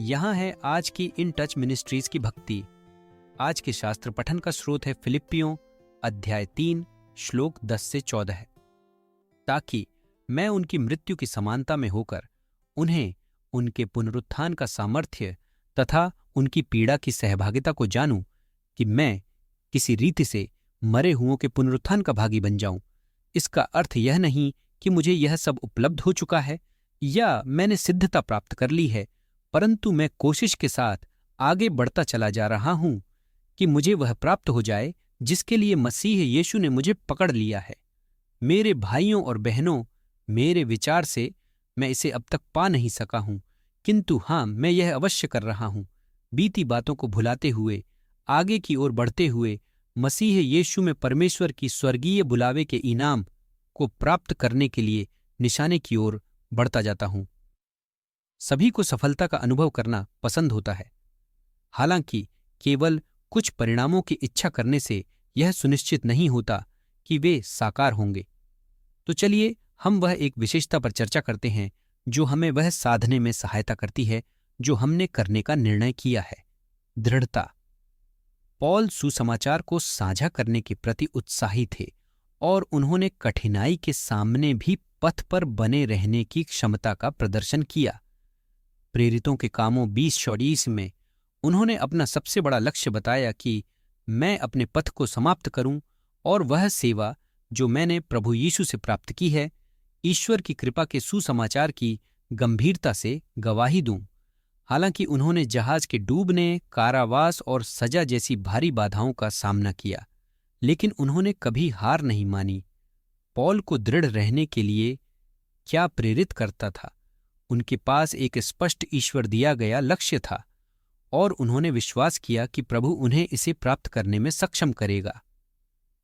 यहाँ है आज की इन टच मिनिस्ट्रीज की भक्ति। आज के शास्त्र पठन का स्रोत है फिलिप्पियों अध्याय 3 श्लोक 10 से 14, ताकि मैं उनकी मृत्यु की समानता में होकर उन्हें उनके पुनरुत्थान का सामर्थ्य तथा उनकी पीड़ा की सहभागिता को जानूं, कि मैं किसी रीति से मरे हुओं के पुनरुत्थान का भागी बन जाऊं। इसका अर्थ यह नहीं कि मुझे यह सब उपलब्ध हो चुका है या मैंने सिद्धता प्राप्त कर ली है, परंतु मैं कोशिश के साथ आगे बढ़ता चला जा रहा हूं कि मुझे वह प्राप्त हो जाए जिसके लिए मसीह यीशु ने मुझे पकड़ लिया है। मेरे भाइयों और बहनों, मेरे विचार से मैं इसे अब तक पा नहीं सका हूं, किंतु हां, मैं यह अवश्य कर रहा हूं, बीती बातों को भुलाते हुए आगे की ओर बढ़ते हुए मसीह यीशु में परमेश्वर की स्वर्गीय बुलावे के इनाम को प्राप्त करने के लिए निशाने की ओर बढ़ता जाता हूं। सभी को सफलता का अनुभव करना पसंद होता है, हालांकि केवल कुछ परिणामों की इच्छा करने से यह सुनिश्चित नहीं होता कि वे साकार होंगे। तो चलिए हम वह एक विशेषता पर चर्चा करते हैं जो हमें वह साधने में सहायता करती है जो हमने करने का निर्णय किया है, दृढ़ता। पॉल सुसमाचार को साझा करने के प्रति उत्साही थे और उन्होंने कठिनाई के सामने भी पथ पर बने रहने की क्षमता का प्रदर्शन किया। प्रेरितों के कामों 20:20 में उन्होंने अपना सबसे बड़ा लक्ष्य बताया कि मैं अपने पथ को समाप्त करूं और वह सेवा जो मैंने प्रभु यीशु से प्राप्त की है, ईश्वर की कृपा के सुसमाचार की गंभीरता से गवाही दूं। हालांकि उन्होंने जहाज के डूबने, कारावास और सजा जैसी भारी बाधाओं का सामना किया, लेकिन उन्होंने कभी हार नहीं मानी। पॉल को दृढ़ रहने के लिए क्या प्रेरित करता था? उनके पास एक स्पष्ट ईश्वर दिया गया लक्ष्य था और उन्होंने विश्वास किया कि प्रभु उन्हें इसे प्राप्त करने में सक्षम करेगा।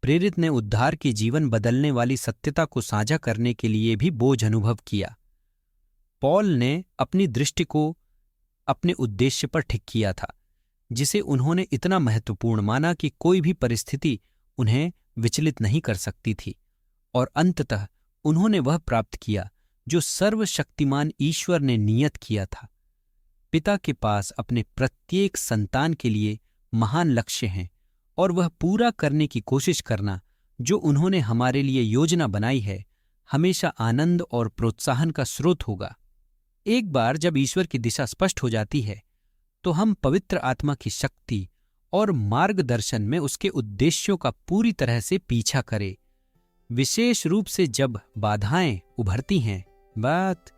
प्रेरित ने उद्धार के जीवन बदलने वाली सत्यता को साझा करने के लिए भी बोझ अनुभव किया। पॉल ने अपनी दृष्टि को अपने उद्देश्य पर ठीक किया था, जिसे उन्होंने इतना महत्वपूर्ण माना कि कोई भी परिस्थिति उन्हें विचलित नहीं कर सकती थी, और अंततः उन्होंने वह प्राप्त किया जो सर्वशक्तिमान ईश्वर ने नियत किया था। पिता के पास अपने प्रत्येक संतान के लिए महान लक्ष्य हैं और वह पूरा करने की कोशिश करना जो उन्होंने हमारे लिए योजना बनाई है, हमेशा आनंद और प्रोत्साहन का स्रोत होगा। एक बार जब ईश्वर की दिशा स्पष्ट हो जाती है तो हम पवित्र आत्मा की शक्ति और मार्गदर्शन में उसके उद्देश्यों का पूरी तरह से पीछा करें। विशेष रूप से जब बाधाएं उभरती हैं, बात